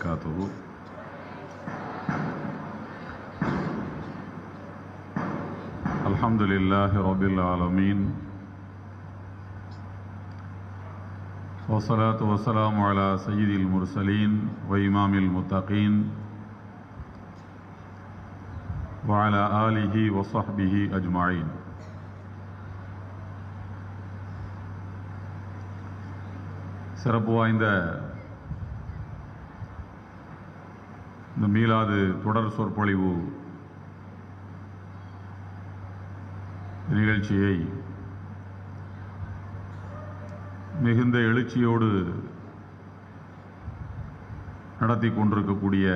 وبركاته. الحمد لله رب العالمين والصلاة والسلام على سيد المرسلين وإمام المتقين وعلى آله وصحبه أجمعين. சிறப்பு வாய்ந்த இந்த மீலாது தொடர் சொற்பொழிவு நிகழ்ச்சியை மிகுந்த எழுச்சியோடு நடத்தி கொண்டிருக்கக்கூடிய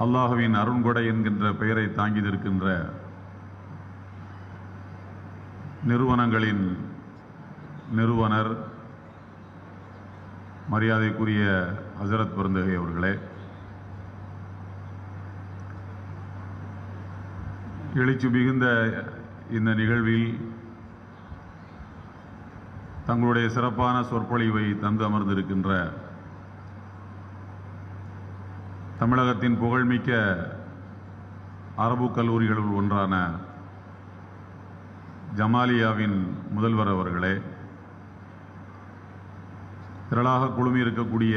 அல்லாஹ்வின் அருண்கொடை என்கின்ற பெயரை தாங்கி நிற்கின்ற நிறுவனங்களின் நிறுவனர் மரியாதைக்குரிய ஹசரத் பெருந்தகை அவர்களே, எழுச்சி மிகுந்த இந்த நிகழ்வில் தங்களுடைய சிறப்பான சொற்பொழிவை தந்து அமர்ந்திருக்கின்ற தமிழகத்தின் புகழ்மிக்க அரபு கல்லூரிகளுள் ஒன்றான ஜமாலியாவின் முதல்வர் அவர்களே, திரளாக குழுமி இருக்கக்கூடிய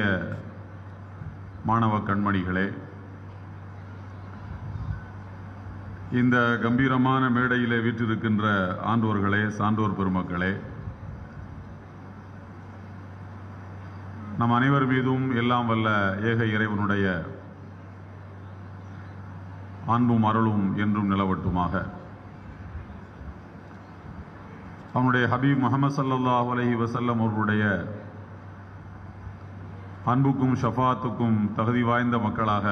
மாணவ கண்மணிகளே, இந்த கம்பீரமான மேடையிலே வீற்றிருக்கின்ற ஆண்டோர்களே, சான்றோர் பெருமக்களே, நம் அனைவர் மீதும் எல்லாம் வல்ல ஏக இறைவனுடைய அன்பும் அருளும் என்றும் நிலவட்டுமாக. அவனுடைய ஹபீப் முஹம்மது ஸல்லல்லாஹு அலைஹி வஸல்லம் அவர்களுடைய அன்புக்கும் ஷஃபாத்துக்கும் தகுதி வாய்ந்த மக்களாக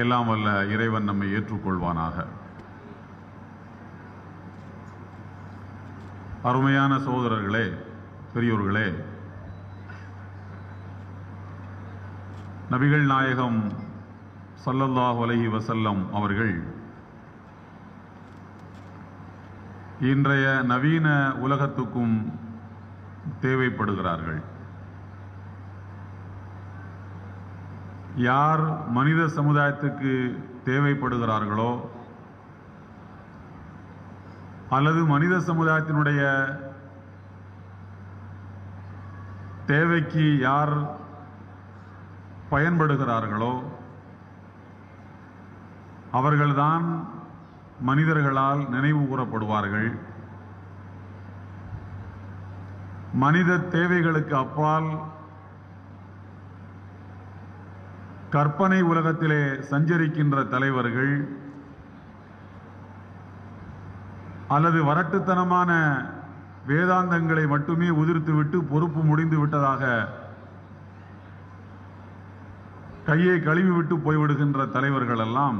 எல்லாம் வல்ல இறைவன் நம்மை ஏற்றுக்கொள்வானாக. அருமையான சகோதரர்களே, பெரியோர்களே, நபிகள் நாயகம் ஸல்லல்லாஹு அலைஹி வஸல்லம் அவர்கள் இன்றைய நவீன உலகத்துக்கும் தேவைப்படுகிறார்கள். யார் மனித சமுதாயத்துக்கு தேவைப்படுகிறார்களோ அல்லது மனித சமுதாயத்தினுடைய தேவைக்கு யார் பயன்படுகிறார்களோ அவர்கள்தான் மனிதர்களால் நினைவு கூறப்படுவார்கள். மனித தேவைகளுக்கு அப்பால் கற்பனை உலகத்திலே சஞ்சரிக்கின்ற தலைவர்கள் அல்லது வரட்டுத்தனமான வேதாந்தங்களை மட்டுமே உதிர்த்துவிட்டு பொறுப்பு முடிந்து விட்டதாக கையை கழுவிவிட்டு போய்விடுகின்ற தலைவர்கள் எல்லாம்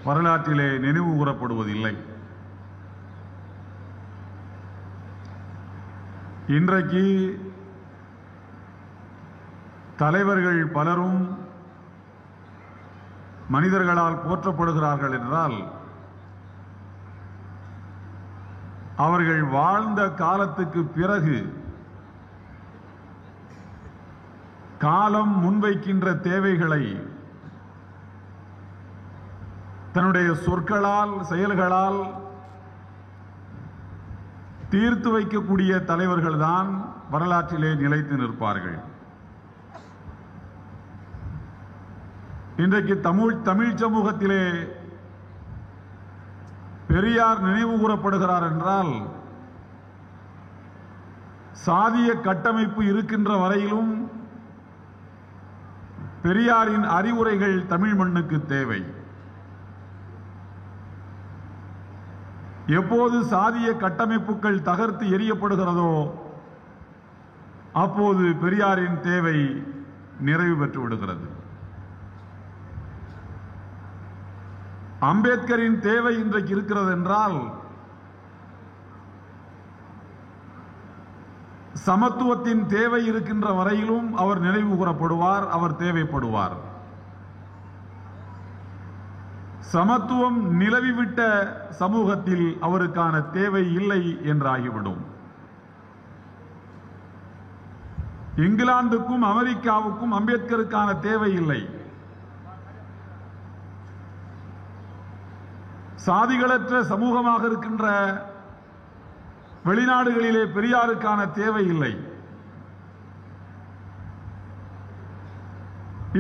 வரலாற்றிலே நினைவு கூறப்படுவதில்லை. இன்றைக்கு தலைவர்கள் பலரும் மனிதர்களால் போற்றப்படுகிறார்கள் என்றால் அவர்கள் வாழ்ந்த காலத்துக்கு பிறகு காலம் முன்வைக்கின்ற தேவைகளை தன்னுடைய சொற்களால் செயல்களால் தீர்த்து வைக்கக்கூடிய தலைவர்கள் தான் வரலாற்றிலே நிலைத்து நிற்பார்கள். இன்றைக்கு தமிழ் சமூகத்திலே பெரியார் நினைவு கூறப்படுகிறார் என்றால் சாதிய கட்டமைப்பு இருக்கின்ற வரையிலும் பெரியாரின் அறிவுரைகள் தமிழ் மண்ணுக்கு தேவை. எப்போது சாதிய கட்டமைப்புகள் தகர்த்து எறியப்படுகிறதோ அப்போது பெரியாரின் தேவை நிறைவு பெற்று விடுகிறது. அம்பேத்கரின் தேவை இன்றைக்கு இருக்கிறது என்றால் சமத்துவத்தின் தேவை இருக்கின்ற வரையிலும் அவர் நினைவு கூறப்படுவார், அவர் தேவைப்படுவார். சமத்துவம் நிலவிவிட்ட சமூகத்தில் அவருக்கான தேவை இல்லை என்றாகிவிடும். இங்கிலாந்துக்கும் அமெரிக்காவுக்கும் அம்பேத்கருக்கான தேவை இல்லை. சாதிகளற்ற சமூகமாக இருக்கின்ற வெளிநாடுகளிலே பெரியாருக்கான தேவை இல்லை.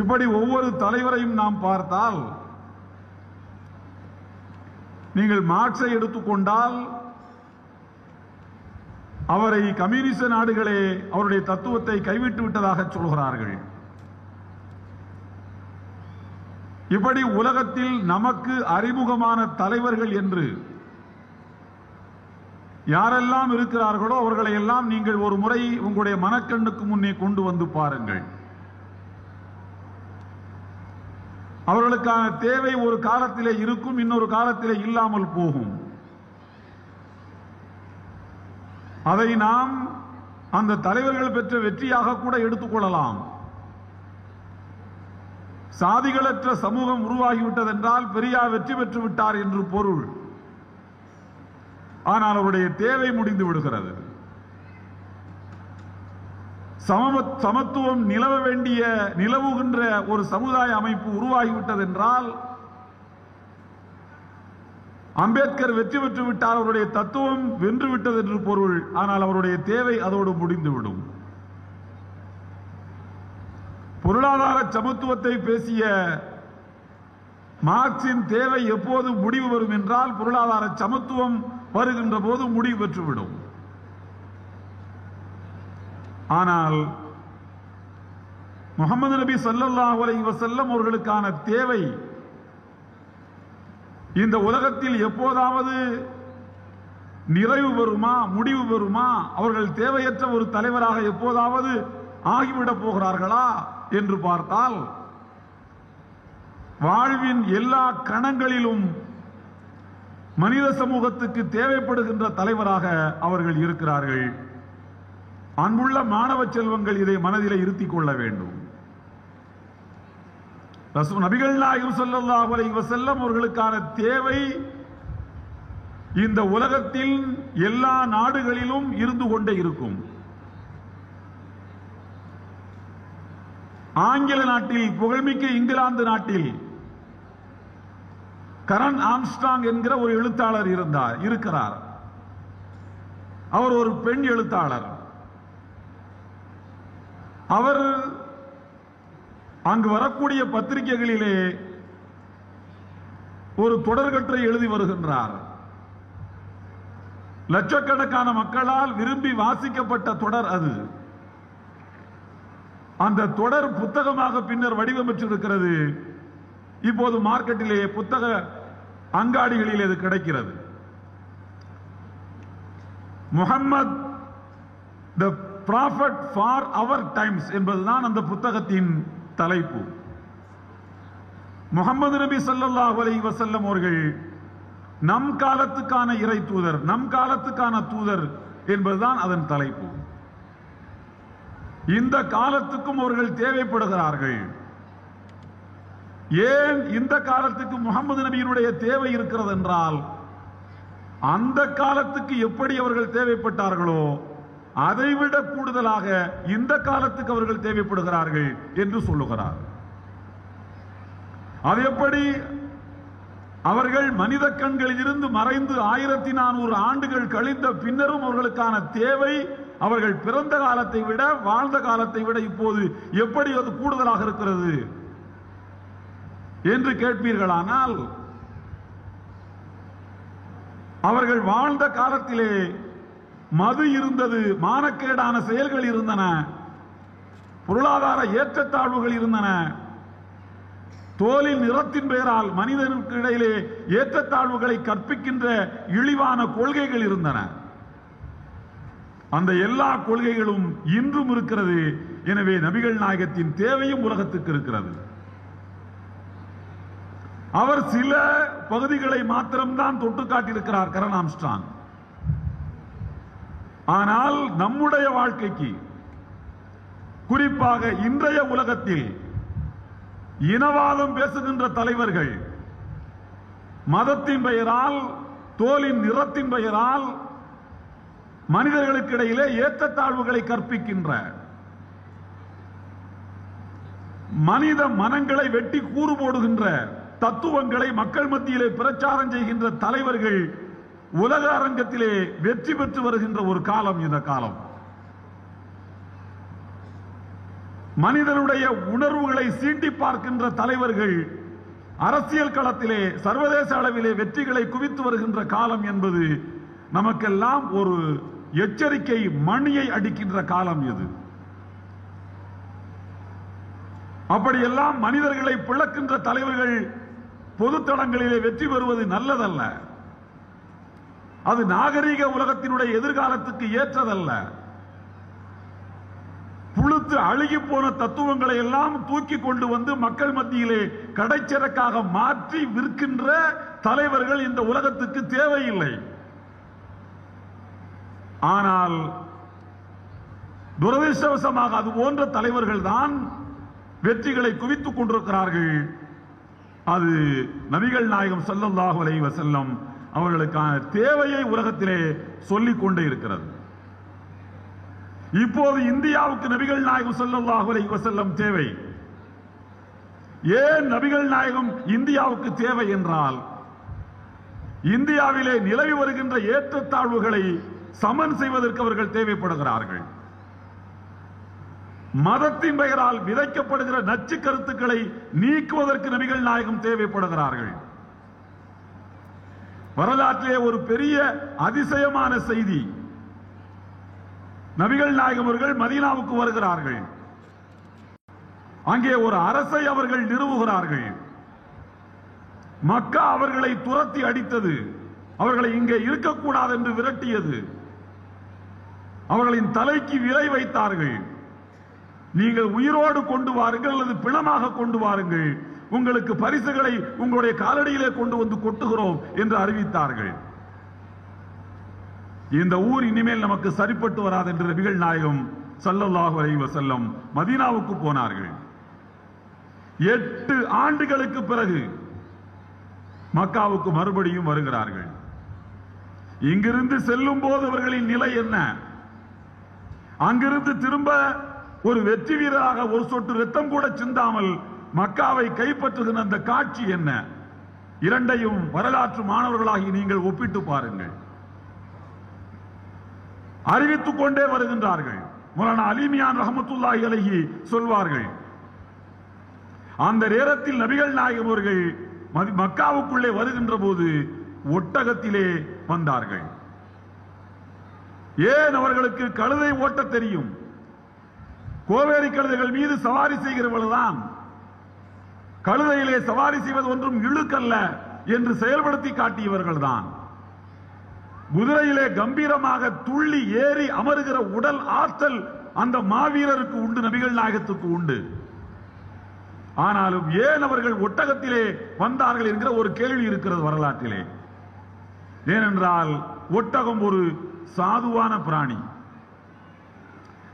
இப்படி ஒவ்வொரு தலைவரையும் நாம் பார்த்தால், நீங்கள் மார்க்ஸை எடுத்துக்கொண்டால் அவரை கம்யூனிச நாடுகளே அவருடைய தத்துவத்தை கைவிட்டு விட்டதாக சொல்கிறார்கள். இப்படி உலகத்தில் நமக்கு அறிமுகமான தலைவர்கள் என்று யாரெல்லாம் இருக்கிறார்களோ அவர்களை எல்லாம் நீங்கள் ஒரு முறை உங்களுடைய மனக்கண்ணுக்கு முன்னே கொண்டு வந்து பாருங்கள். அவர்களுக்கான தேவை ஒரு காலத்திலே இருக்கும், இன்னொரு காலத்திலே இல்லாமல் போகும். அதை நாம் அந்த தலைவர்கள் பெற்ற வெற்றியாக கூட எடுத்துக்கொள்ளலாம். சாதிகளற்ற சமூகம் உருவாகிவிட்டதென்றால் பெரியார் வெற்றி பெற்று விட்டார் என்று பொருள். ஆனால் அவருடைய தேவை முடிந்து விடுகிறது. சமத்துவம் நிலவ வேண்டிய நிலவுகின்ற ஒரு சமுதாய அமைப்பு உருவாகிவிட்டது என்றால் அம்பேத்கர் வெற்றி பெற்று விட்டார், அவருடைய தத்துவம் வென்று விட்டது என்று பொருள். ஆனால் அவருடைய தேவை அதோடு முடிந்துவிடும். பொருளாதார சமத்துவத்தை பேசிய மார்க்சின் தேவை எப்போது முடிவு வரும் என்றால் பொருளாதார சமத்துவம் வருகின்ற போது முடிவு பெற்றுவிடும். ஆனால் முஹம்மது நபி ஸல்லல்லாஹு அலைஹி வஸல்லம் அவர்களுக்கான தேவை இந்த உலகத்தில் எப்போதாவது நிறைவு பெறுமா, முடிவு பெறுமா? அவர்கள் தேவையற்ற ஒரு தலைவராக எப்போதாவது ஆகிவிடப் போகிறார்களா என்று பார்த்தால் வாழ்வின் எல்லா கணங்களிலும் மனித சமூகத்துக்கு தேவைப்படுகின்ற தலைவராக அவர்கள் இருக்கிறார்கள். அன்புள்ள மாணவ செல்வங்கள் இதை மனதிலே இருத்திக் கொள்ள வேண்டும். நபிகள் நாயகம் ஸல்லல்லாஹு அலைஹி வஸல்லம் அவர்களுக்கான தேவை இந்த உலகத்தில் எல்லா நாடுகளிலும் இருந்து கொண்டே இருக்கும். ஆங்கில நாட்டில், புகழ்மிக்க இங்கிலாந்து நாட்டில் கரன் ஆம்ஸ்ட்ராங் என்கிற ஒரு எழுத்தாளர் இருக்கிறார். அவர் ஒரு பெண் எழுத்தாளர். அவர் அங்கு வரக்கூடிய பத்திரிகைகளிலே ஒரு தொடர்கட்டுரை எழுதி வருகின்றார். லட்சக்கணக்கான மக்களால் விரும்பி வாசிக்கப்பட்ட தொடர் அது. அந்த தொடர் புத்தகமாக பின்னர் வடிவமைச்சிருக்கிறது. இப்போது மார்க்கெட்டிலே புத்தக அங்காடிகளில் இது கிடைக்கிறது. முஹம்மத் தி ப்ராஃபட் ஃபார் அவர் டைம்ஸ் என்பதுதான் அந்த புத்தகத்தின் தலைப்பு. முஹம்மது நபி ஸல்லல்லாஹு அலைஹி வஸல்லம் அவர்கள் நம் காலத்துக்கான இறை தூதர், நம் காலத்துக்கான தூதர் என்பதுதான் அதன் தலைப்பு. இந்த காலத்துக்கும் அவர்கள் தேவைப்படுகிறார்கள். ஏன் இந்த காலத்துக்கு முஹம்மது நபியினுடைய தேவை இருக்கிறது என்றால் அந்த காலத்துக்கு எப்படி அவர்கள் தேவைப்பட்டார்களோ அதைவிட கூடுதலாக இந்த காலத்துக்கு அவர்கள் தேவைப்படுகிறார்கள் என்று சொல்லுகிறார். அது எப்படி? அவர்கள் மனித கண்களில் இருந்து மறைந்து 1400 ஆண்டுகள் கழிந்த பின்னரும் அவர்களுக்கான தேவை அவர்கள் பிறந்த காலத்தை விட, வாழ்ந்த காலத்தை விட இப்போது எப்படி அது கூடுதலாக இருக்கிறது என்று கேட்பீர்களானால், அவர்கள் வாழ்ந்த காலத்திலே மது இருந்தது, மானக்கேடான செயல்கள் இருந்தன, பொருளாதார ஏற்றத்தாழ்வுகள் இருந்தன, தோலின் நிறத்தின் பெயரால் மனிதனுக்கு இடையிலே ஏற்றத்தாழ்வுகளை கற்பிக்கின்ற இழிவான கொள்கைகள் இருந்தன. அந்த எல்லா கொள்கைகளும் இன்றும் இருக்கிறது. எனவே நபிகள் நாயகத்தின் தேவையும் உலகத்துக்கு இருக்கிறது. அவர் சில பகுதிகளை மாத்திரம்தான் தொட்டு காட்டியிருக்கிறார் கரன் ஆம்ஸ்ட்ராங். ஆனால் நம்முடைய வாழ்க்கைக்கு, குறிப்பாக இன்றைய உலகத்தில் இனவாதம் பேசுகின்ற தலைவர்கள், மதத்தின் பெயரால், தோலின் நிறத்தின் பெயரால் மனிதர்களுக்கு இடையிலே ஏற்றத்தாழ்வுகளை கற்பிக்கின்ற, மனித மனங்களை வெட்டி கூறு போடுகின்ற தத்துவங்களை மக்கள் மத்தியிலே பிரச்சாரம் செய்கின்ற தலைவர்கள் உலக அரங்கத்திலே வெற்றி பெற்று வருகின்ற ஒரு காலம் இந்த காலம். மனிதனுடைய உணர்வுகளை சீண்டி பார்க்கின்ற தலைவர்கள் அரசியல் களத்திலே சர்வதேச அளவிலே வெற்றிகளை குவித்து வருகின்ற காலம் என்பது நமக்கெல்லாம் ஒரு எச்சரிக்கை மணியை அடிக்கின்ற காலம் இது. அப்படியெல்லாம் மனிதர்களை பிளக்கின்ற தலைவர்கள் பொதுத்தளங்களிலே வெற்றி பெறுவது நல்லதல்ல. அது நாகரீக உலகத்தினுடைய எதிர்காலத்துக்கு ஏற்றதல்ல. புழுத்து அழுகி போன தத்துவங்களை எல்லாம் தூக்கி கொண்டு வந்து மக்கள் மத்தியிலே கடைச்சரக்காக மாற்றி விற்கின்ற தலைவர்கள் இந்த உலகத்துக்கு தேவையில்லை. ஆனால் துரதிர்ஷ்டவசமாக அது போன்ற தலைவர்கள் தான் வெற்றிகளை குவித்துக் கொண்டிருக்கிறார்கள். அது நபிகள் நாயகம் ஸல்லல்லாஹு அலைஹி வஸல்லம் அவர்களுக்கான தேவையை உலகத்திலே சொல்லிக் கொண்டே இருக்கிறது. இப்போது இந்தியாவுக்கு நபிகள் நாயகம் ஸல்லல்லாஹு அலைஹி வஸல்லம் தேவை. ஏன் நபிகள் நாயகம் இந்தியாவுக்கு தேவை என்றால், இந்தியாவிலே நிலவி வருகின்ற ஏற்றத்தாழ்வுகளை சமன் செய்வதற்கு அவர்கள் தேவைப்படுகிறார்கள். மதத்தின் பெயரால் விதைக்கப்படுகிற நச்சு கருத்துக்களை நீக்குவதற்கு நபிகள் நாயகம் தேவைப்படுகிறார்கள். வரலாற்றிலே ஒரு பெரிய அதிசயமான செய்தி, நபிகள் நாயகம் அவர்கள் மதீனாவுக்கு வருகிறார்கள். அங்கே ஒரு அரசை அவர்கள் நிறுவுகிறார்கள். மக்கா அவர்களை துரத்தி அடித்தது, அவர்களை இங்கே இருக்கக்கூடாது என்று விரட்டியது. அவர்களின் தலைக்கு விலை வைத்தார்கள். நீங்கள் உயிரோடு கொண்டு வாருங்கள் அல்லது பிணமாக கொண்டு வாருங்கள், உங்களுக்கு பரிசுகளை உங்களுடைய காலடியிலே கொண்டு வந்து கொட்டுகிறோம் என்று அறிவித்தார்கள். இந்த ஊர் இனிமேல் நமக்கு சரிப்பட்டு வராது என்று நபிகள் நாயகம் ஸல்லல்லாஹு அலைஹி வஸல்லம் மதீனாவுக்கு போனார்கள். 8 ஆண்டுகளுக்கு பிறகு மக்காவுக்கு மறுபடியும் வருகிறார்கள். இங்கிருந்து செல்லும் போது அவர்களின் நிலை என்ன? அங்கிருந்து திரும்ப ஒரு வெற்றி வீரராக ஒரு சொட்டு ரத்தம் கூட சிந்தாமல் மக்காவை கைப்பற்றுகின்ற அந்த காட்சி என்ன? இரண்டையும் வரலாற்று மாணவர்களாகி நீங்கள் ஒப்பிட்டு பாருங்கள். அறிவித்துக் கொண்டே வருகின்றார்கள். மௌலானா அலிமியான் ரஹ்மத்துல்லாஹி அலைஹி சொல்வார்கள், அந்த நேரத்தில் நபிகள் நாயகம் அவர்கள் மக்காவுக்குள்ளே வருகின்ற போது ஒட்டகத்திலே வந்தார்கள். ஏன்? அவர்களுக்கு கழுதை ஓட்ட தெரியும். கோவேரி கழுதைகள் மீது சவாரி செய்கிறவர்கள்தான். கழுதையிலே சவாரி செய்வது ஒன்றும் இழுக்கல்ல என்று செயல்படுத்தி காட்டியவர்கள் தான். குதிரையிலே கம்பீரமாக துள்ளி ஏறி அமருகிற உடல் ஆற்றல் அந்த மாவீரருக்கு உண்டு, நபிகள் நாயகத்துக்கு உண்டு. ஆனாலும் ஏன் அவர்கள் ஒட்டகத்திலே வந்தார்கள் என்கிற ஒரு கேள்வி இருக்கிறது வரலாற்றிலே. ஏனென்றால் ஒட்டகம் ஒரு சாதுவான பிராணி.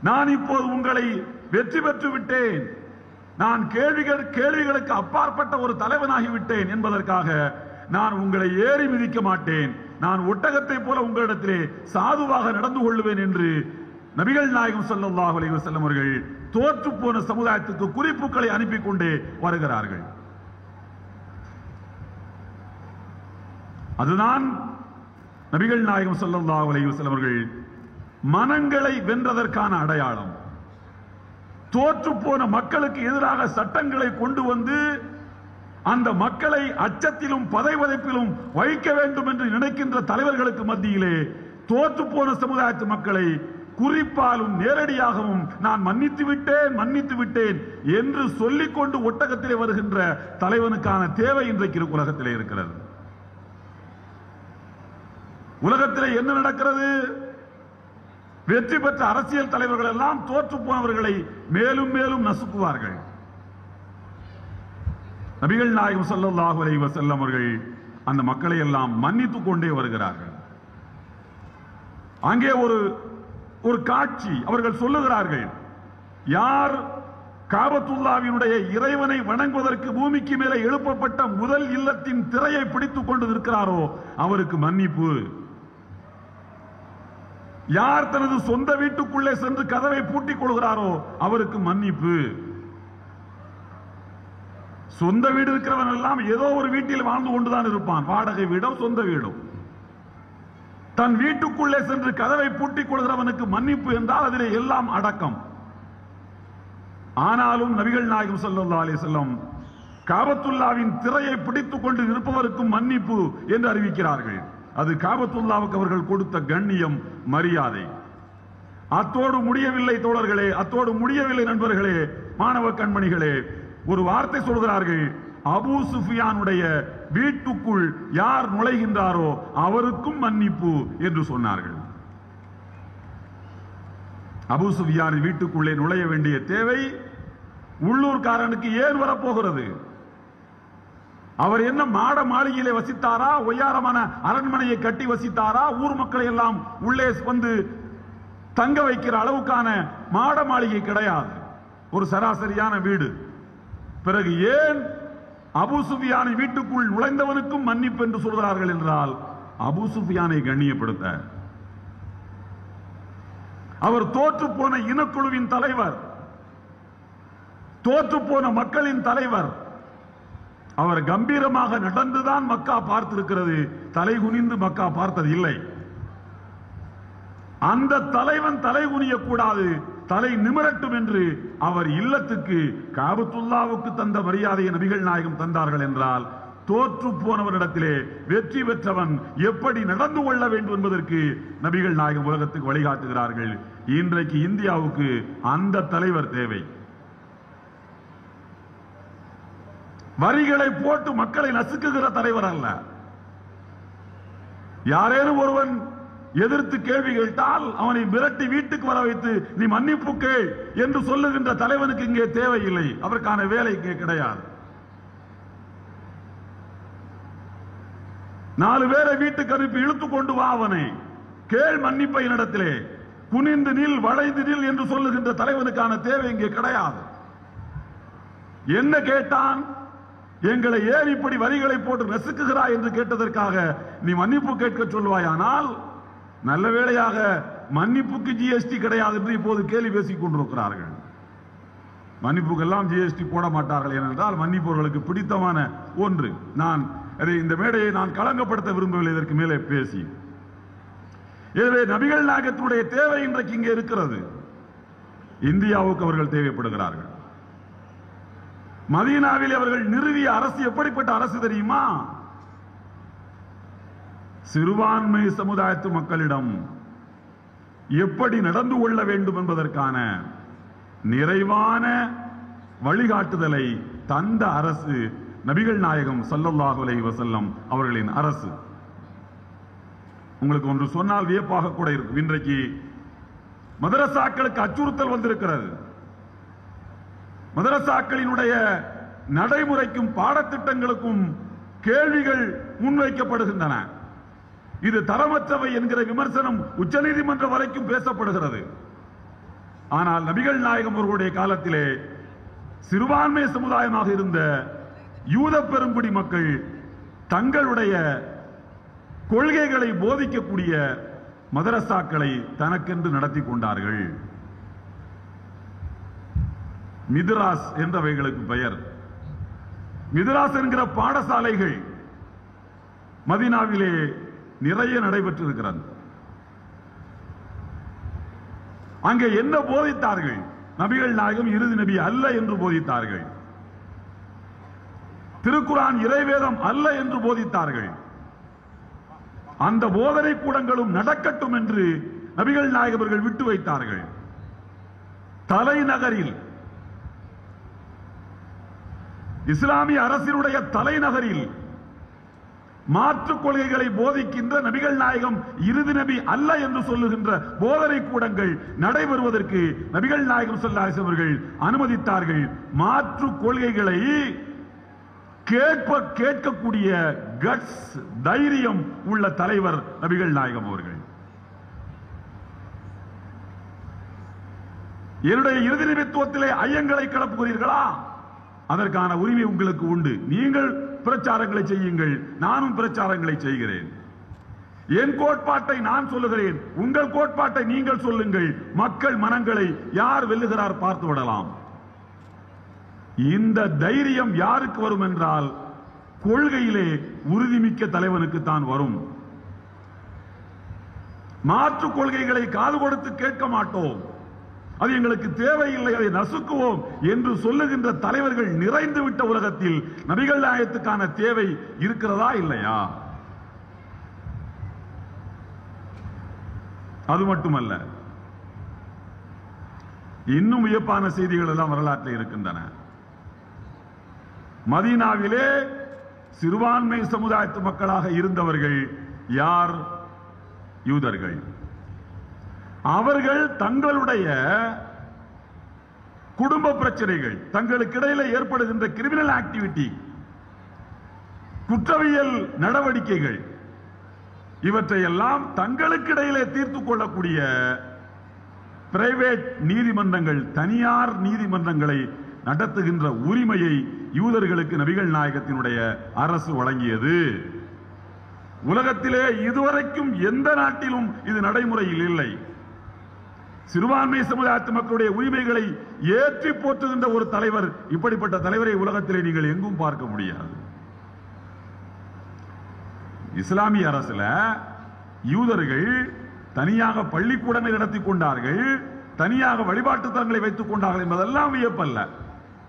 நான் இப்போது உங்களை வெற்றி பெற்று விட்டேன், நான் கேள்விகளுக்கு அப்பாற்பட்ட ஒரு தலைவனாகிவிட்டேன் என்பதற்காக நான் உங்களை ஏறி மிதிக்க மாட்டேன், நான் ஒட்டகத்தை போல உங்களிடத்திலே சாதுவாக நடந்து கொள்வேன் என்று நபிகள் நாயகம் ஸல்லல்லாஹு அலைஹி வஸல்லம் அவர்கள் தோற்று போன சமுதாயத்துக்கு குறிப்புகளை அனுப்பி கொண்டே வருகிறார்கள். அதுதான் நபிகள் நாயகம் ஸல்லல்லாஹு அலைஹி வஸல்லம் அவர்கள் மனங்களை வென்றதற்கான அடையாளம். தோற்று போன மக்களுக்கு எதிராக சட்டங்களை கொண்டு வந்து அந்த மக்களை அச்சத்திலும் பதைவதைப்பிலும் வைக்க வேண்டும் என்று நினைக்கின்ற தலைவர்களுக்கு மத்தியிலே தோற்று போன சமுதாயத்து மக்களை குறிப்பாலும் நேரடியாகவும் நான் மன்னித்து விட்டேன் என்று சொல்லிக்கொண்டு ஒட்டகத்திலே வருகின்ற தலைவனுக்கான தேவை இன்றைக்கு உலகத்திலே இருக்கிறது. உலகத்திலே என்ன நடக்கிறது? வெற்றி பெற்ற அரசியல் தலைவர்கள் எல்லாம் தோற்று போனவர்களை மேலும் மேலும் நசுக்குவார்கள். நபிகள் நாயகம் ஸல்லல்லாஹு அலைஹி வஸல்லம் அவர்கள் அந்த மக்களை எல்லாம் மன்னித்துக் கொண்டே வருகிறார்கள். அங்கே ஒரு காட்சி அவர்கள் சொல்லுகிறார்கள், யார் காபத்துல்லாவினுடைய இறைவனை வணங்குவதற்கு பூமிக்கு மேலே எழுப்பப்பட்ட முதல் இல்லத்தின் திரையை பிடித்துக் கொண்டு நிற்கிறாரோ அவருக்கு மன்னிப்பு. யார் தனது சொந்த வீட்டுக்குள்ளே சென்று கதவை பூட்டிக் கொள்கிறாரோ அவருக்கு மன்னிப்பு. சொந்த வீடு இருக்கிறவன் எல்லாம் ஏதோ ஒரு வீட்டில் வாழ்ந்து கொண்டுதான் இருப்பான், வாடகை வீடோ சொந்த வீடோ. தன் வீட்டுக்குள்ளே சென்று கதவை பூட்டிக் கொள்கிறவனுக்கு மன்னிப்பு என்றால் அதிலே எல்லாம் அடக்கம். ஆனாலும் நபிகள் நாயகம் ஸல்லல்லாஹு அலைஹி வஸல்லம் காபத்துல்லாவின் திரையை பிடித்துக் கொண்டு இருப்பவருக்கும் மன்னிப்பு என்று அறிவிக்கிறார்கள். அது காபத்துல்லாவுக்கு அவர்கள் கொடுத்த கண்ணியம், மரியாதை. அத்தோடு முடியவில்லை தோழர்களே, அத்தோடு முடியவில்லை நண்பர்களே, மாணவ கண்மணிகளே. ஒரு வார்த்தை சொல்கிறார்கள், அபூ சுஃபியானுடைய வீட்டுக்குள் யார் நுழைகின்றாரோ அவருக்கும் மன்னிப்பு என்று சொன்னார்கள். அபூ சுஃபியான் வீட்டுக்குள்ளே நுழைய வேண்டிய தேவை உள்ளூர்காரனுக்கு ஏன் வரப்போகிறது? அவர் என்ன மாட மாளிகையிலே வசித்தாரா, ஒய்யாரமான அரண்மனையை கட்டி வசித்தாரா, ஊர் மக்களை எல்லாம் உள்ளே வந்து தங்க வைக்கிற அளவுக்கான மாட மாளிகை கிடையாது, ஒரு சராசரியான வீடு. பிறகு ஏன் அபூ சுஃபியானை வீட்டுக்குள் நுழைந்தவனுக்கும் மன்னிப்பு என்று சொல்கிறார்கள் என்றால், அபூ சுஃபியானை கண்ணியப்படுத்த. அவர் தோற்று போன இனக்குழுவின் தலைவர், தோற்று போன மக்களின் தலைவர். அவர் கம்பீரமாக நடந்துதான் மக்கா பார்த்திருக்கிறது, தலை குனிந்து மக்கா பார்த்தது இல்லை. அந்த தலைவன் தலை குனிய கூடாது, தலை நிமிரட்டும் என்று அவர் இல்லத்துக்கு காபத்துல்லாவுக்கு தந்த மரியாதையை நபிகள் நாயகம் தந்தார்கள் என்றால், தோற்று போனவரிடத்திலே வெற்றி பெற்றவன் எப்படி நடந்து கொள்ள வேண்டும் என்பதற்கு நபிகள் நாயகம் உலகத்துக்கு வழிகாட்டுகிறார்கள். இன்றைக்கு இந்தியாவுக்கு அந்த தலைவர் தேவை. வரிகளை போட்டு மக்களை நசுக்குகிற தலைவர் அல்ல. யாரேனும் ஒருவன் எதிர்த்து கேள்வி கேட்டால் அவனை மிரட்டி வீட்டுக்கு வர வைத்து நீ மன்னிப்பு கேள் என்று சொல்லுகின்ற தலைவனுக்கு இங்கே தேவையில்லை, அதற்கான வேலை இங்கே கிடையாது. 4 பேரை வீட்டுக்கு அனுப்பி இழுத்துக் கொண்டு வா, அவனை கேள் மன்னிப்பை இடத்திலே, குனிந்து நில் வளைந்து நில் என்று சொல்லுகின்ற தலைவனுக்கான தேவை இங்கே கிடையாது. என்ன கேட்டான்? எங்களை ஏன் இப்படி வரிகளை போட்டு நசுக்குகிறாய் என்று கேட்டதற்காக நீ மன்னிப்பு கேட்க சொல்வாயானால், நல்ல வேளையாக மன்னிப்புக்கு ஜிஎஸ்டி கிடையாது என்று இப்போது கேள்வி பேசிக் கொண்டிருக்கிறார்கள். மன்னிப்புக்கெல்லாம் ஜிஎஸ்டி போட மாட்டார்கள் ஏனென்றால் மன்னிப்பவர்களுக்கு பிடித்தமான ஒன்று. நான் இந்த மேடையை நான் களங்கப்படுத்த விரும்பவில்லை இதற்கு மேலே பேசி. எனவே நபிகள் நாயகத்துடைய தேவை இன்றைக்கு இங்கே இருக்கிறது. இந்தியாவுக்கு அவர்கள் தேவைப்படுகிறார்கள். மதீனாவில் அவர்கள் நிறுவிய அரசு எப்படிப்பட்ட அரசு தெரியுமா? சிறுபான்மை சமுதாயத்து மக்களிடம் எப்படி நடந்து கொள்ள வேண்டும் என்பதற்கான நிறைவான வழிகாட்டுதலை தந்த அரசு நபிகள் நாயகம் ஸல்லல்லாஹு அலைஹி வஸல்லம் அவர்களின் அரசு. உங்களுக்கு ஒன்று சொன்னால் வியப்பாக கூட இருக்கும். இன்றைக்கு மதரசாக்களுக்கு அச்சுறுத்தல் வந்திருக்கிறது. மதரசாக்களினுடைய நடைமுறைக்கும் பாடத்திட்டங்களுக்கும் கேள்விகள் முன்வைக்கப்படுகின்றன. இது தரமற்றவை என்கிற விமர்சனம் உச்சநீதிமன்றம் வரைக்கும் பேசப்படுகிறது. ஆனால் நபிகள் நாயகம் அவர்களுடைய காலத்திலே சிறுபான்மை சமுதாயமாக இருந்த யூத பெருங்குடி மக்கள் தங்களுடைய கொள்கைகளை போதிக்கக்கூடிய மதரசாக்களை தனக்கென்று நடத்தி கொண்டார்கள். மித்ராஸ் என்றவைகளுக்கு பெயர். மித்ராஸ் என்கிற பாடசாலைகள் மதீனாவிலே நிறைய நடைபெற்றிருக்கிறது. அங்கே என்ன போதித்தார்கள்? நபிகள் நாயகம் இறுதி நபி அல்ல என்று போதித்தார்கள். திருக்குரான் இறைவேதம் அல்ல என்று போதித்தார்கள். அந்த போதனை கூடங்களும் நடக்கட்டும் என்று நபிகள் நாயகர்கள் விட்டு வைத்தார்கள். தலைநகரில், இஸ்லாமிய அரசினுடைய தலைநகரில் மாற்றுக் கொள்கைகளை போதிக்கின்ற நபிகள் நாயகம் இறுதி நபி அல்ல என்று சொல்லுகின்ற போதனை கூடங்கள் நடைபெறுவதற்கு நபிகள் நாயகம் ஸல்லல்லாஹு அலைஹி வஸல்லம் அவர்கள் அனுமதித்தார்கள். மாற்றுக் கொள்கைகளை கேட்கக்கூடிய கட்ஸ், தைரியம் உள்ள தலைவர் நபிகள் நாயகம் அவர்கள். என்னுடைய இறுதி நிமித்துவத்திலே ஐயங்களை கிளப்புகிறீர்களா? அதற்கான உரிமை உங்களுக்கு உண்டு. நீங்கள் பிரச்சாரங்களை செய்யுங்கள், நானும் பிரச்சாரங்களை செய்கிறேன். என் கோட்பாட்டை நான் சொல்லுகிறேன், உங்கள் கோட்பாட்டை நீங்கள் சொல்லுங்கள். மக்கள் மனங்களை யார் வெல்லுகிறார் பார்த்து விடலாம். இந்த தைரியம் யாருக்கு வரும் என்றால், கொள்கையிலே உறுதிமிக்க தலைவனுக்கு தான் வரும். மாற்று கொள்கைகளை காது கொடுத்து கேட்க மாட்டோம், அது எங்களுக்கு தேவையில்லை, அதை நசுக்குவோம் என்று சொல்லுகின்ற தலைவர்கள் நிறைந்து விட்ட உலகத்தில் நபிகள் நாயகத்துக்கான தேவை இருக்கிறதா இல்லையா? அது மட்டுமல்ல, இன்னும் வியப்பான செய்திகள் எல்லாம் வரலாற்றில் இருக்கின்றன. மதீனாவிலே சிறுபான்மை சமுதாயத்து மக்களாக இருந்தவர்கள் யார்? யூதர்கள். அவர்கள் தங்களுடைய குடும்ப பிரச்சனைகள், தங்களுக்கு இடையில ஏற்படுகின்ற கிரிமினல் ஆக்டிவிட்டி, குற்றவியல் நடவடிக்கைகள், இவற்றையெல்லாம் தங்களுக்கு இடையிலே தீர்த்துக் கொள்ளக்கூடிய பிரைவேட் நீதிமன்றங்கள், தனியார் நீதிமன்றங்களை நடத்துகின்ற உரிமையை யூதர்களுக்கு நபிகள் நாயகத்தினுடைய அரசு வழங்கியது. உலகத்திலே இதுவரைக்கும் எந்த நாட்டிலும் இது நடைமுறையில் இல்லை. சிறுபான்மை சமுதாயத்து மக்களுடைய உரிமைகளை ஏற்றி போற்றுகின்ற ஒரு தலைவர், இப்படிப்பட்ட தலைவரை உலகத்திலே நீங்கள் எங்கும் பார்க்க முடியாது. இஸ்லாமிய அரசுல யூதர்கள் தனியாக பள்ளிக்கூடங்களை நடத்தி கொண்டார்கள், தனியாக வழிபாட்டு தலங்களை வைத்துக் கொண்டார்கள் என்பதெல்லாம் வியப்பல்ல.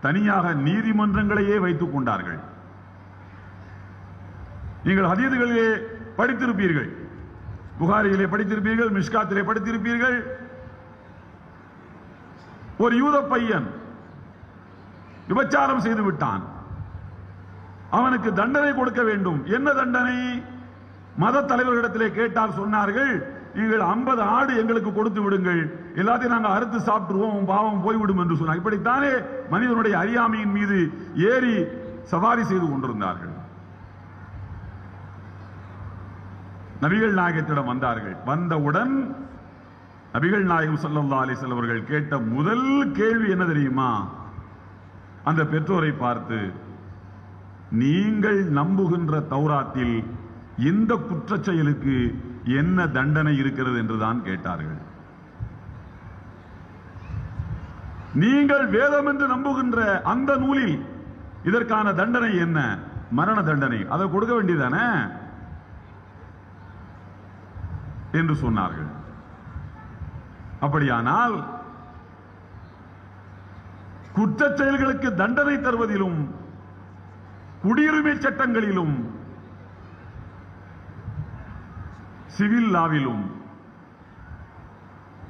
தனியாக நீதிமன்றங்களையே வைத்துக் கொண்டார்கள். நீங்கள் ஹதீதுகளிலே படித்திருப்பீர்கள், புகாரியிலே படித்திருப்பீர்கள், மிஷ்காத்திலே படித்திருப்பீர்கள். ஒரு யூத பையன் விபச்சாரம் செய்து விட்டான், அவனுக்கு தண்டனை கொடுக்க வேண்டும். என்ன தண்டனை? மத தலைவர்களிடத்திலே கேட்டால் சொன்னார்கள், நீங்கள் 50 ஆடு எங்களுக்கு கொடுத்து விடுங்கள், எல்லாத்தையும் நாங்கள் அறுத்து சாப்பிட்டுருவோம், பாவம் போய்விடும் என்று சொன்னார். இப்படித்தானே மனிதனுடைய அறியாமையின் மீது ஏறி சவாரி செய்து கொண்டிருந்தார்கள். நபிகள் நாயகத்திடம் வந்தார்கள். வந்தவுடன் நபிகள் நாயகம் ஸல்லல்லாஹு அலைஹி வஸல்லம் அவர்கள் கேட்ட முதல் கேள்வி என்ன தெரியுமா? அந்த பெற்றோரை பார்த்து, நீங்கள் நம்புகின்ற தௌராத்தில் இந்த குற்றச் செயலுக்கு என்ன தண்டனை இருக்கிறது என்றுதான் கேட்டார்கள். நீங்கள் வேதம் என்று நம்புகின்ற அந்த நூலில் இதற்கான தண்டனை என்ன? மரண தண்டனை, அதை கொடுக்க வேண்டியதானே என்று சொன்னார்கள். அப்படியானால் குற்றச் செயல்களுக்கு தண்டனை தருவதிலும் குடியுரிமை சட்டங்களிலும் சிவில் லாவிலும்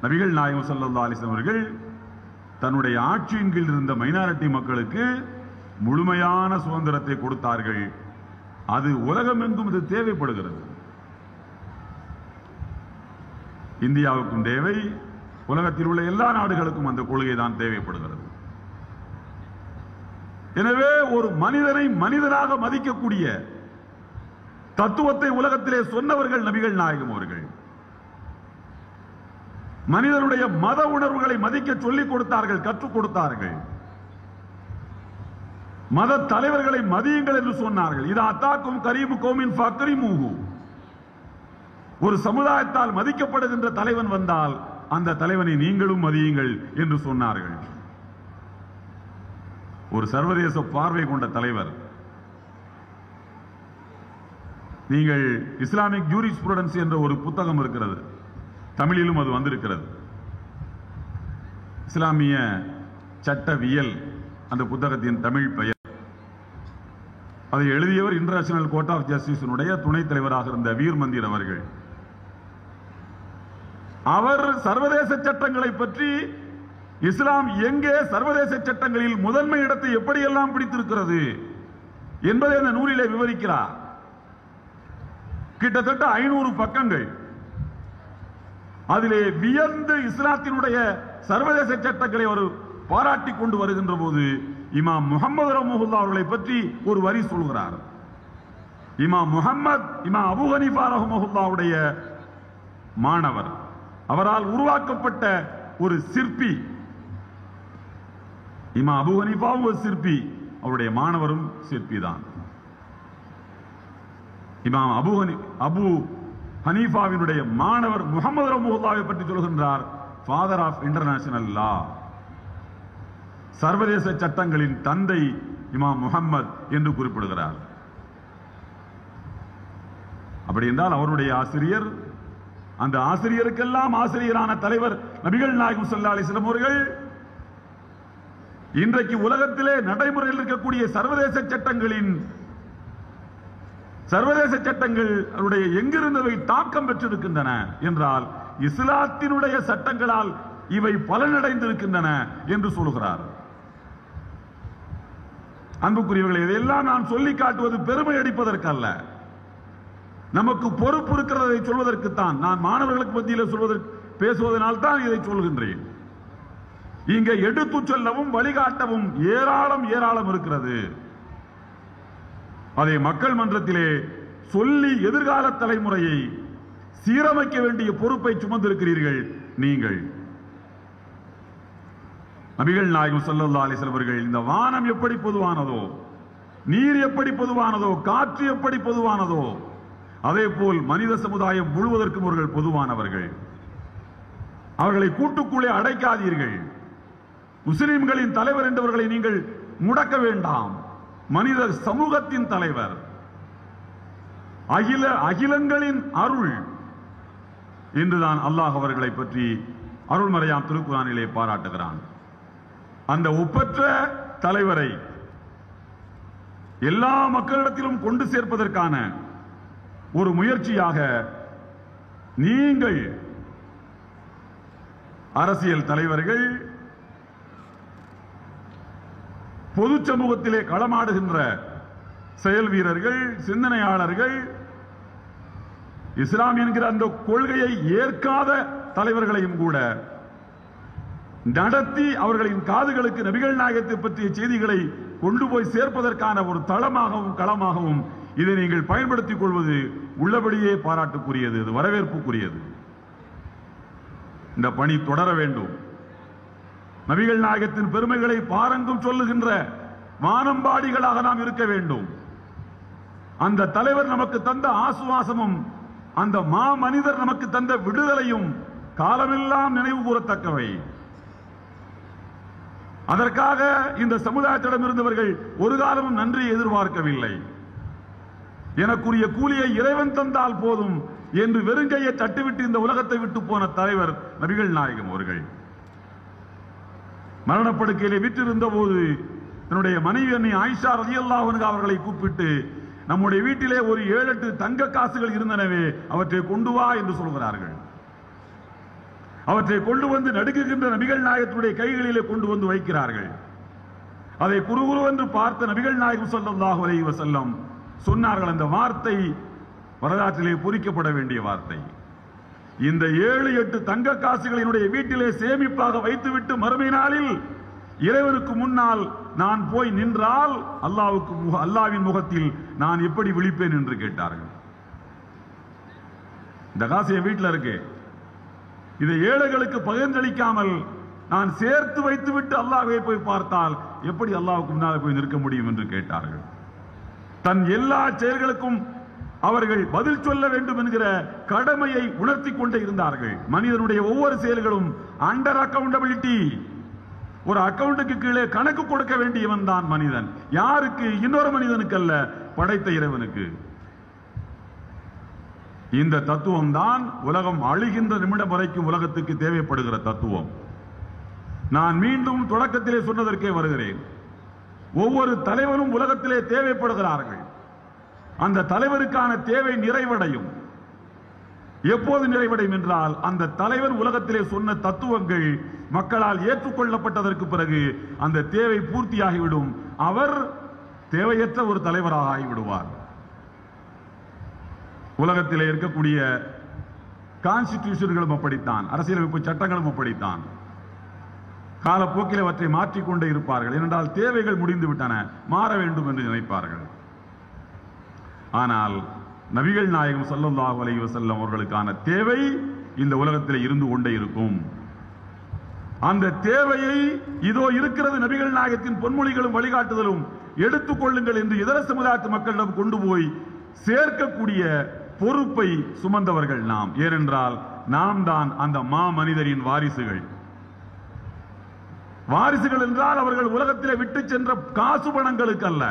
நபிகள் நாயகம் ஸல்லல்லாஹு அலைஹி வஸல்லம் அவர்கள் தன்னுடைய ஆட்சியின் கீழ் இருந்த மைனாரிட்டி மக்களுக்கு முழுமையான சுதந்திரத்தை கொடுத்தார்கள். அது உலகமெங்கும் இது தேவைப்படுகிறது. இந்தியாவுக்கும் தேவை, உலகத்தில் உள்ள எல்லா நாடுகளுக்கும் அந்த கொள்கை தான் தேவைப்படுகிறது. எனவே ஒரு மனிதனை மனிதனாக மதிக்கக்கூடிய தத்துவத்தை உலகத்திலே சொன்னவர்கள் நபிகள் நாயகம் அவர்கள். மனிதனுடைய மத உணர்வுகளை மதிக்க சொல்லிக் கொடுத்தார்கள், கற்றுக் கொடுத்தார்கள். மத தலைவர்களை மதியுங்கள் என்று சொன்னார்கள். இது அத்தாக்கும் கரீமு கௌமின் ஃபக்ரிமுஹு. ஒரு சமுதாயத்தால் மதிக்கப்படுகின்ற தலைவன் வந்தால் அந்த தலைவனை நீங்களும் மதியுங்கள் என்று சொன்னார்கள். ஒரு சர்வதேச பார்வை கொண்ட தலைவர். நீங்கள் இஸ்லாமிக் ஜூரிஸ்ப்ரூடன்ஸ் என்ற ஒரு புத்தகம் இருக்கிறது, தமிழிலும் அது வந்திருக்கிறது. இஸ்லாமிய சட்டவியல் அந்த புத்தகத்தின் தமிழ் பெயர். அதை எழுதியவர் இன்டர்நேஷனல் கோர்ட் ஆஃப் ஜஸ்டிஸினுடைய துணைத் தலைவராக இருந்த வீர் மந்திர் அவர்கள். அவர் சர்வதேச சட்டங்களை பற்றி, இஸ்லாம் எங்கே சர்வதேச சட்டங்களில் முதன்மை இடத்தை எப்படியெல்லாம் பிடித்திருக்கிறது என்பதை அந்த நூலிலே விவரிக்கிறார். கிட்டத்தட்ட 500 பக்கங்கள். அதிலே வியந்து இஸ்லாத்தினுடைய சர்வதேச சட்டங்களை அவர் பாராட்டி கொண்டு வருகின்ற போது இமாம் முஹம்மது ரஹ்மத்துல்லாஹி அவர்களை பற்றி ஒரு வரி சொல்கிறார். இமாம் முஹம்மத் இமாம் அபூ ஹனீஃபா ரஹ்மத்துல்லாஹுடைய மாணவர், அவரால் உருவாக்கப்பட்ட ஒரு சிற்பி, இமாம் அபூ ஹனீஃபாவும் ஒரு சிற்பி, அவருடைய மாணவரும் சிற்பி தான். இமாம் அபூ ஹனீஃபாவினுடைய மாணவர் முஹம்மது ரஹ்மத்துல்லாஹி பற்றி சொல்கின்றார், ஃபாதர் ஆஃப் இன்டர்நேஷனல் லா, சர்வதேச சட்டங்களின் தந்தை இமாம் முஹம்மது என்று குறிப்பிடுகிறார். அப்படி என்றால் அவருடைய ஆசிரியர், அந்த ஆசிரியருக்கெல்லாம் ஆசிரியரான தலைவர் நபிகள் நாயகம் ஸல்லல்லாஹு அலைஹி வஸல்லம் அவர்கள் இன்றைக்கு உலகத்திலே நடைமுறையில் இருக்கக்கூடிய சர்வதேச சட்டங்கள் எங்கிருந்தவை தாக்கம் பெற்றிருக்கின்றன என்றால் இஸ்லாத்தினுடைய சட்டங்களால் இவை பலனடைந்திருக்கின்றன என்று சொல்கிறார். அன்புக்குரியவர்களே, இதையெல்லாம் நான் சொல்லி காட்டுவது பெருமை அடிப்பதற்கல்ல, நமக்கு பொறுப்பு இருக்கிறதை சொல்வதற்குத்தான். நான் மாணவர்களுக்கு மத்தியில் பேசுவதனால் தான் இதை சொல்கின்றேன். இங்கே எடுத்து சொல்லவும் வழிகாட்டவும் ஏராளம் இருக்கிறது. அதை மக்கள் மன்றத்திலே சொல்லி எதிர்கால தலைமுறையை சீரமைக்க வேண்டிய பொறுப்பை சுமந்திருக்கிறீர்கள் நீங்கள். நபிகள் நாயகம் ஸல்லல்லாஹு அலைஹி வஸல்லம் அவர்கள் இந்த வானம் எப்படி பொதுவானதோ, நீர் எப்படி பொதுவானதோ, காற்று எப்படி பொதுவானதோ, அதே போல் மனித சமுதாயம் முழுவதற்கும் அவர்கள் பொதுவானவர்கள். அவர்களை கூட்டுக்குள்ளே அடைக்காதீர்கள். முஸ்லிம்களின் தலைவர் என்றவர்களை நீங்கள் முடக்க வேண்டாம். மனித சமூகத்தின் தலைவர், அகிலங்களின் அருள் என்றுதான் அல்லாஹ் அவர்களை பற்றி அருள்மறையாம் திருக்குர்ஆனிலே பாராட்டுகிறான். அந்த ஒப்பற்ற தலைவரை எல்லா மக்களிடத்திலும் கொண்டு சேர்ப்பதற்கான ஒரு முயற்சியாக நீங்கள் அரசியல் தலைவர்கள், பொது சமூகத்திலே களமாடுகின்ற செயல் வீரர்கள், சிந்தனையாளர்கள், இஸ்லாம் என்கிற அந்த கொள்கையை ஏற்காத தலைவர்களையும் கூட நடத்தி அவர்களின் காதுகளுக்கு நபிகள் நாயகத்தை பற்றிய செய்திகளை கொண்டு போய் சேர்ப்பதற்கான ஒரு தளமாகவும் களமாகவும் இதை நீங்கள் பயன்படுத்திக் கொள்வது உள்ளபடியே பாராட்டுக்குரியது, வரவேற்புக்குரியது. இந்த பணி தொடர வேண்டும். நபிகள் நாயகத்தின் பெருமைகளை பாரங்கும் சொல்லுகின்ற வானம்பாடிகளாக நாம் இருக்க வேண்டும். அந்த தலைவர் நமக்கு தந்த ஆசுவாசமும், அந்த மா மனிதர் நமக்கு தந்த விடுதலையும் காலமெல்லாம் நினைவு கூறத்தக்கவை. அதற்காக இந்த சமுதாயத்திடம் இருந்தவர்கள் ஒரு காலமும் நன்றி எதிர்பார்க்கவில்லை. எனக்குரிய கூலியை இறைவன் தந்தால் போதும் என்று வெறுங்கையை தட்டிவிட்டு இந்த உலகத்தை விட்டு போன தலைவர் நபிகள் நாயகம் அவர்கள். மரணப்படுக்கையிலே விற்றிருந்த போது தன்னுடைய மனைவி அன்னை ஆயிஷா ரலியல்லாஹு அன்ஹா அவர்களை கூப்பிட்டு, நம்முடைய வீட்டிலே ஒரு 7-8 தங்க காசுகள் இருந்தனவே, அவற்றை கொண்டு வா என்று சொல்கிறார்கள். அவற்றை கொண்டு வந்து நடுக்குகின்ற நபிகள் நாயகத்துடைய கைகளிலே கொண்டு வந்து வைக்கிறார்கள். அதை குறுகுறுவென்று பார்த்த நபிகள் நாயகம் ஸல்லல்லாஹு அலைஹி வஸல்லம் சொன்னார்கள், அந்த வார்த்தை வரலாற்றிலே பொறிக்கப்பட வேண்டிய வார்த்தை. இந்த 7-8 தங்க காசுகளினுடைய வீட்டிலே சேமிப்பாக வைத்துவிட்டு மறுமை நாளில் இறைவனுக்கு முன்னால் நான் போய் நின்றால் அல்லாஹ்வின் முகத்தில் நான் எப்படி விழிப்பேன் என்று கேட்டார்கள். இந்த காசு என் வீட்டில் இருக்கு, இதை ஏழைகளுக்கு பகிர்ந்தளிக்காமல் நான் சேர்த்து வைத்துவிட்டு அல்லாஹ்வை போய் பார்த்தால் எப்படி அல்லாஹ்வுக்கு முன்னால் போய் நிற்க முடியும் என்று கேட்டார்கள். தன் எல்லா செயல்களுக்கும் அவர்கள் பதில் சொல்ல வேண்டும் என்கிற கடமையை உணர்த்தி கொண்டே இருந்தார்கள். மனிதனுடைய ஒவ்வொரு செயல்களும் அண்டர் அக்கவுண்டபிலிட்டி, ஒரு அக்கவுண்டுக்கு கீழே கணக்கு கொடுக்க வேண்டியவன் தான் மனிதன். யாருக்கு? இன்னொரு மனிதனுக்கு அல்ல, படைத்த இறைவனுக்கு. இந்த தத்துவம் தான் உலகம் அழிகின்ற நிமிடம் வரைக்கும் உலகத்துக்கு தேவைப்படுகிற தத்துவம். நான் மீண்டும் தொடக்கத்திலே சொன்னதற்கே வருகிறேன். ஒவ்வொரு தலைவரும் உலகத்திலே தேவைப்படுகிறார்கள். அந்த தலைவருக்கான தேவை நிறைவடையும். எப்போது நிறைவடையும் என்றால், அந்த தலைவர் உலகத்திலே சொன்ன தத்துவங்கள் மக்களால் ஏற்றுக்கொள்ளப்பட்டதற்கு பிறகு அந்த தேவை பூர்த்தியாகிவிடும். அவர் தேவையற்ற ஒரு தலைவராக ஆகிவிடுவார். உலகத்திலே இருக்கக்கூடிய கான்ஸ்டிடியூஷன்களும் அப்படித்தான், அரசியலமைப்பு சட்டங்களும் அப்படித்தான். காலப்போக்கில் அவற்றை மாற்றிக்கொண்டே இருப்பார்கள். ஏனென்றால் தேவைகள் முடிந்து விட்டன, மாற வேண்டும் என்று நினைப்பார்கள். ஆனால் நபிகள் நாயகம் ஸல்லல்லாஹு அலைஹி வஸல்லம் அவர்களுக்கான தேவை இந்த உலகத்தில் இருந்து கொண்டே இருக்கும். அந்த தேவையை இதோ இருக்கிறது நபிகள் நாயகத்தின் பொன்மொழிகளும் வழிகாட்டுதலும் எடுத்துக்கொள்ளுங்கள் என்று இதர சமுதாயத்து மக்களிடம் கொண்டு போய் சேர்க்கக்கூடிய பொறுப்பை சுமந்தவர்கள் நாம். ஏனென்றால் நாம் தான் அந்த மனிதரின் வாரிசுகள். வாரிசுகள் என்றால் அவர்கள் உலகத்திலே விட்டு சென்ற காசு பணங்களுக்கு அல்ல.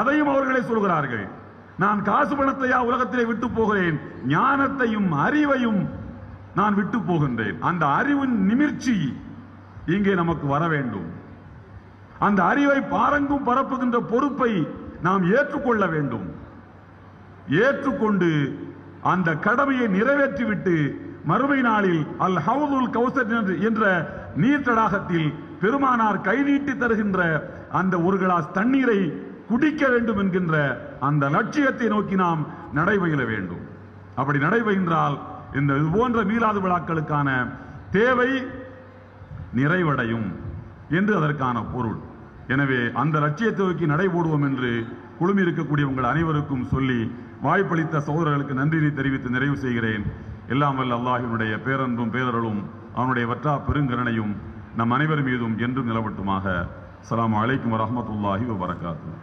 அதையும் அவர்களே சொல்கிறார்கள். நான் காசு பணத்தையா உலகத்திலே விட்டு போகிறேன், ஞானத்தையும் அறிவையும் நான் விட்டு போகின்றேன். அந்த அறிவின் நிமிர்ச்சி இங்கே நமக்கு வர வேண்டும். அந்த அறிவை பாரங்கும் பரப்புகின்ற பொறுப்பை நாம் ஏற்றுக்கொள்ள வேண்டும். ஏற்றுக்கொண்டு அந்த கடமையை நிறைவேற்றிவிட்டு மறுமை நாளில் அல் ஹவுதுல் கௌசர் என்ற நீர் தடாகத்தில் பெருமானார் கை நீட்டி தருகின்ற அந்த ஒரு கிளாஸ் தண்ணீரை குடிக்க வேண்டும் என்கின்ற அந்த லட்சியத்தை நோக்கி நாம் நடைபயில வேண்டும். அப்படி நடைபயின்றால் இந்த இது போன்ற மீலாது விழாக்களுக்கான தேவை நிறைவடையும் என்று அதற்கான பொருள். எனவே அந்த லட்சியத்தை நோக்கி நடைபோடுவோம் என்று குழுமி இருக்கக்கூடிய உங்கள் அனைவருக்கும் சொல்லி வாய்ப்பளித்த சகோதரர்களுக்கு நன்றியை தெரிவித்து நிறைவு செய்கிறேன். எல்லாம் வல்ல அல்லாஹ்வினுடைய பேரன்பும் பேரருளும் அவனுடைய வற்றா பெருங்கருணையும் நம் அனைவர் மீதும் என்றும் நிலவட்டுமாக. அஸ்ஸலாமு அலைக்கும் வரஹ்மத்துல்லாஹி வபரகாத்துஹு.